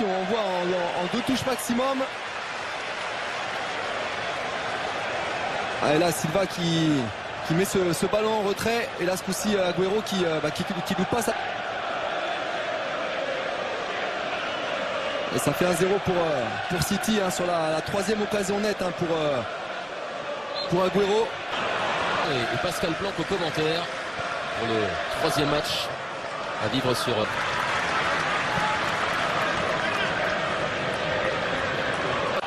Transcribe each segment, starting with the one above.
attention, on voit en 2 touches maximum. Ah, et là Silva qui met ce ballon en retrait, et là ce coup-ci Agüero qui nous passe. Et ça fait 1-0 pour City hein, sur la 3e occasion nette hein, pour Agüero. Et Pascal Blanc au commentaire pour le 3e match à vivre sur...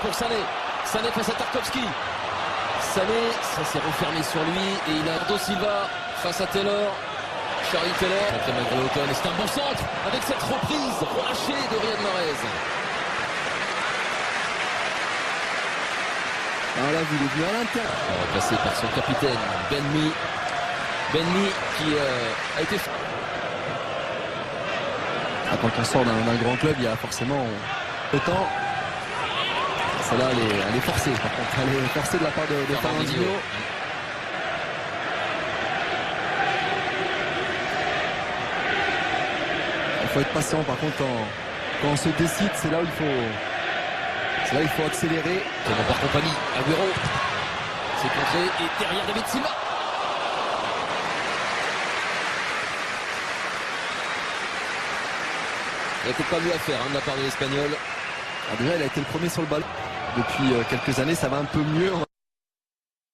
Pour Sané face à Tarkowski. Sané, ça s'est refermé sur lui et il a Bernardo Silva face à Taylor. Charlie Taylor, contre Emmanuel Houghton, et c'est un bon centre avec cette reprise relâchée de Riyad Mahrez. Alors là, vous l'avez vu à l'intérieur. Remplacé par son capitaine, Benmi. Benmi qui a été... Ah, quand on sort d'un grand club, il y a forcément autant. Celle-là, elle est forcée. Par contre, elle est forcée de la part de Fernandinho. Il faut être patient. Par contre, quand on se décide, c'est là où il faut accélérer. Comment par compagnie, Agüero. C'est contré et derrière David Silva. Il n'y a peut-être pas mieux à faire hein, de la part de l'Espagnol. Déjà, il a été le premier sur le ballon. Depuis quelques années, ça va un peu mieux.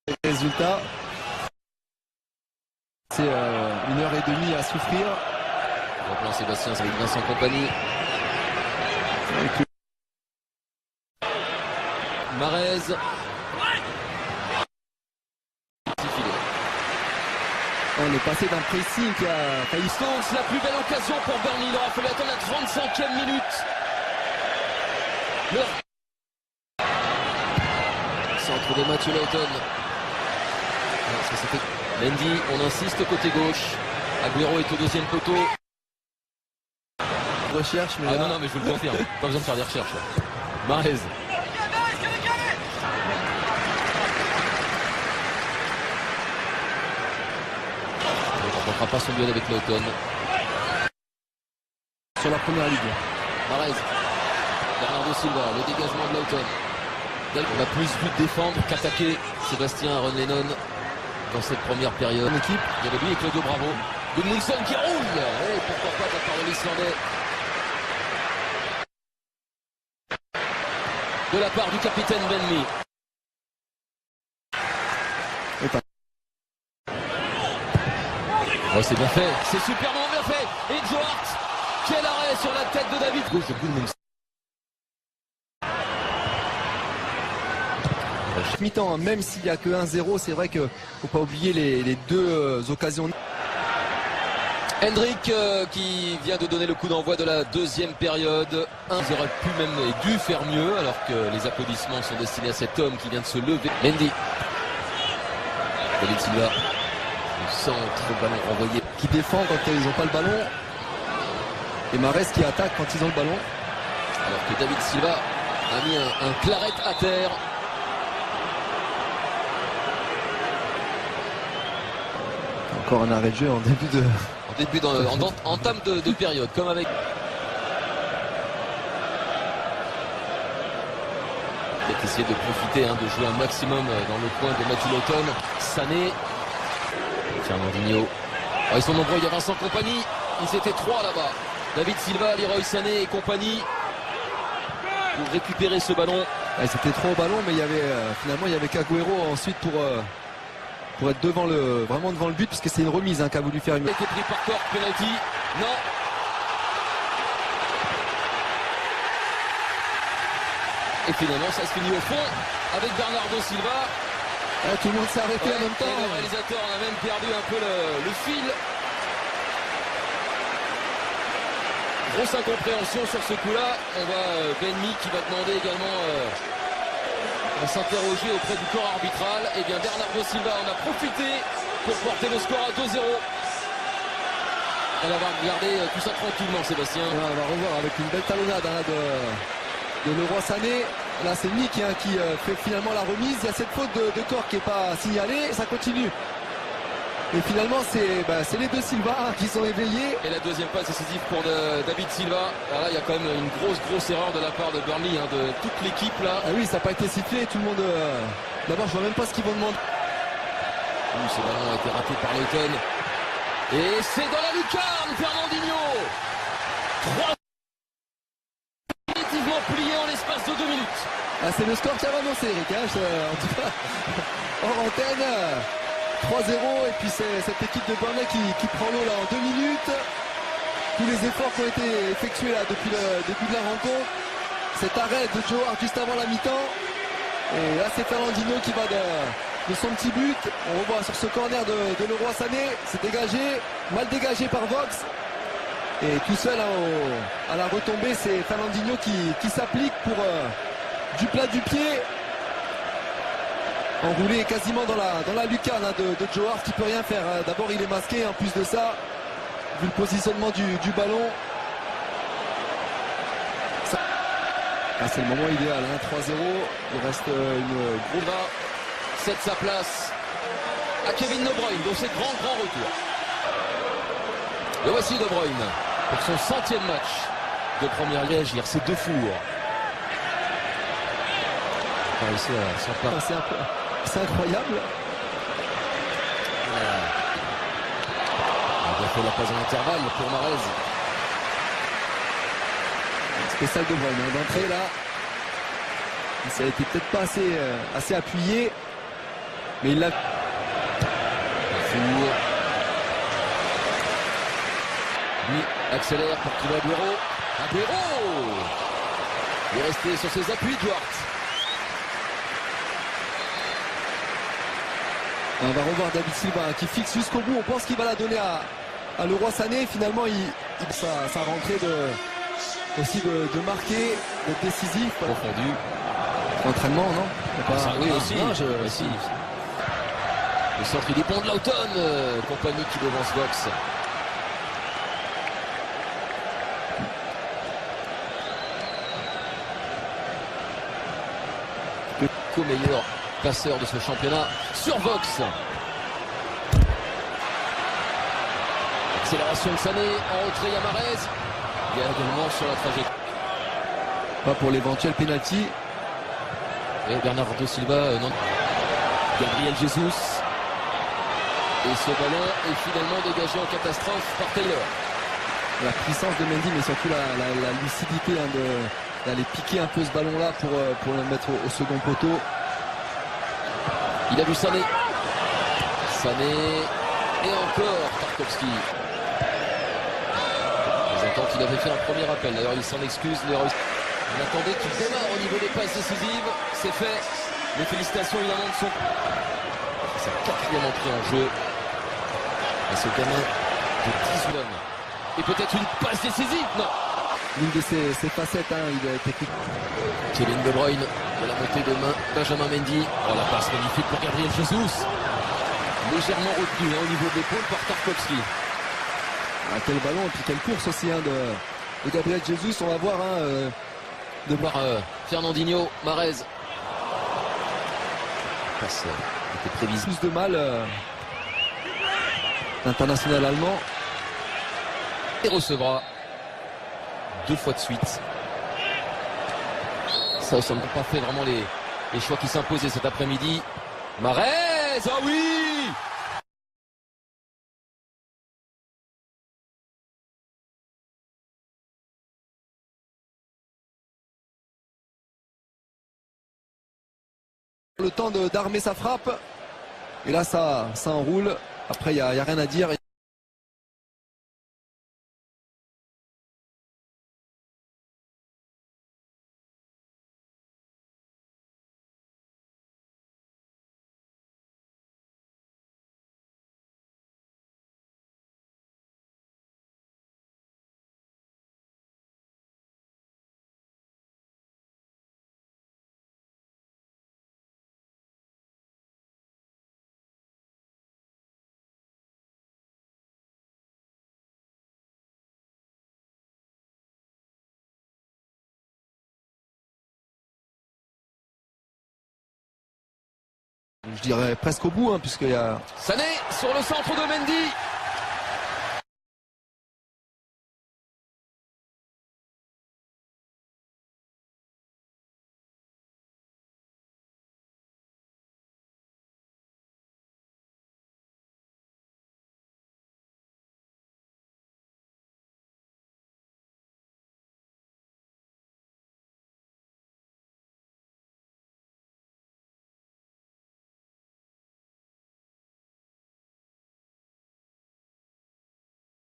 Les résultats, c'est 1h30 à souffrir. Le plan Sébastien, c'est avec Vincent Kompany. Mahrez. On est passé d'un pressing à Stones, la plus belle occasion pour Burnley. Il aura fallu attendre la 35e minute. Centre de Mathieu Lawton. Mendy, on insiste côté gauche. Agüero est au 2e poteau. Recherche, mais non, mais je vous le confirme. Pas besoin de faire des recherches. Mahrez. On ne pas son duel avec Lawton. Sur la première ligue. Mahrez. Bernardo Silva, le dégagement de Lawton. On a plus vu défendre qu'attaquer Sébastien Aaron Lennon dans cette première période. Équipe. Il y avait lui et Claudio Bravo. Gudmundsson qui roule. Et pourquoi pas de la part de l'Islandais. De la part du capitaine Benmi. Oh, c'est bien fait. C'est superment bien fait. Et Joe Hart. Quel arrêt sur la tête de David. Gauche de Gudmundsson. Mi-temps, même s'il n'y a que 1-0, c'est vrai qu'il ne faut pas oublier les 2 occasions. Hendrick qui vient de donner le coup d'envoi de la 2e période. Ils auraient pu même et dû faire mieux alors que les applaudissements sont destinés à cet homme qui vient de se lever. Mendy. David Silva. Le centre, ballon renvoyé. Qui défend quand ils n'ont pas le ballon. Et Mahrez qui attaque quand ils ont le ballon. Alors que David Silva a mis un claret à terre. Encore un arrêt de jeu en début de... En entame de période, comme avec... Il a essayé de profiter, de jouer un maximum dans le coin de Mathieu Lawton. Sané. Fernandinho. Oh, ils sont nombreux, il y a Vincent Kompany. Ils étaient 3 là-bas. David Silva, Leroy Sané et compagnie. Pour récupérer ce ballon. Ouais, c'était 3 au ballon, mais finalement il y avait qu'Agüero ensuite pour être vraiment devant le but, puisque c'est une remise qu'a voulu faire une... Il a été pris par Cork, penalty. Non. Et finalement ça se finit au fond avec Bernardo Silva. Tout le monde s'est arrêté en même temps. Et le réalisateur a même perdu un peu le fil. Grosse incompréhension sur ce coup-là. On voit Benmi qui va demander également à s'interroger auprès du corps arbitral. Et bien Bernardo Silva en a profité pour porter le score à 2-0. Elle va regarder tout ça tranquillement, Sébastien. Ouais, on va revoir avec une belle talonnade de Leroy Sané. Là c'est Nick qui fait finalement la remise. Il y a cette faute de corps qui n'est pas signalée. Ça continue. Et finalement, c'est les deux Silva qui sont éveillés. Et la deuxième passe décisive pour David Silva. Alors là, il y a quand même une grosse erreur de la part de Burnley, hein, de toute l'équipe là. Ah oui, ça n'a pas été sifflé. Tout le monde. D'abord, je vois même pas ce qu'ils vont demander. Ce ballon a été raté par Leyton. Et c'est dans la lucarne, Fernandinho. 3 définitivement plié en l'espace de 2 minutes. Ah, c'est le score qui a annoncé, Eric. Hein, en tout cas, hors antenne. 3-0 et puis c'est cette équipe de Burnley qui prend l'eau là en 2 minutes. Tous les efforts qui ont été effectués là depuis le début de la rencontre. Cet arrêt de Joe Hart juste avant la mi-temps. Et là c'est Fernandinho qui va de son petit but. On revoit sur ce corner de Leroy Sané. C'est dégagé, mal dégagé par Vox. Et tout seul hein, à la retombée, c'est Fernandinho qui s'applique pour du plat du pied. Enroulé quasiment dans la lucarne hein, de Joe Hart qui peut rien faire. Hein. D'abord il est masqué, en plus de ça, vu le positionnement du ballon. C'est le moment idéal, hein, 3-0. Il reste une grosse. Cède sa place à Kevin De Bruyne dans ses grands retours. Le voici De Bruyne pour son 100e match de première réagir. C'est deux fours. Pas réussi à s'en C'est incroyable. Voilà. Il a fait la passe en intervalle pour Mahrez. Spécial De Bruyne hein, d'entrée là. Ça a été peut-être pas assez appuyé. Mais il l'a. Four. Lui accélère pour trouver Aguero. Aguero. Il est resté sur ses appuis, Duarte. On va revoir David Silva hein, qui fixe jusqu'au bout. On pense qu'il va la donner à Leroy Sané. Finalement, sa rentrée aussi de marquer, d'être décisif. Confondu. Entraînement, non Oui, aussi. Aussi. Le centre, il dépend de l'automne. Compagnie qui devance Vox. Le co-meilleur passeur de ce championnat sur Vox. Accélération de Sané, en retrait Yamarez. Il y a également sur la trajectoire. Pas pour l'éventuel penalty. Et Bernardo Silva, non. Gabriel Jesus. Et ce ballon est finalement dégagé en catastrophe par Taylor. La puissance de Mendy, mais surtout la lucidité hein, d'aller piquer un peu ce ballon-là pour le mettre au second poteau. Il a vu Sané. Sané. Et encore Tarkowski. Ils entendent qu'il avait fait un premier appel. D'ailleurs, il s'en excuse. On attendait qu'il démarre au niveau des passes décisives. C'est fait. Les félicitations évidemment de son. C'est sa 4e entrée en jeu. Et ce gamin de 18 hommes. Et peut-être une passe décisive. Non. L'une de ses facettes, hein, il a été. Kevin De Bruyne de la montée de main. Benjamin Mendy. Oh, la passe magnifique pour Gabriel Jesus. Légèrement retenu hein, au niveau de l'épaule par Tarkowski. Ah, quel ballon et puis quelle course aussi hein, de Gabriel Jesus. On va voir de voir Fernandinho, Mahrez. Passe était prévisible. Plus de mal l'international allemand. Et recevra 2 fois de suite. Ça n'a pas fait vraiment les choix qui s'imposaient cet après-midi. Mahrez, ah oui! Le temps d'armer sa frappe. Et là, ça enroule. Après, il n'y a rien à dire. je dirais presque au bout, hein, puisqu'il y a... Sané sur le centre de Mendy.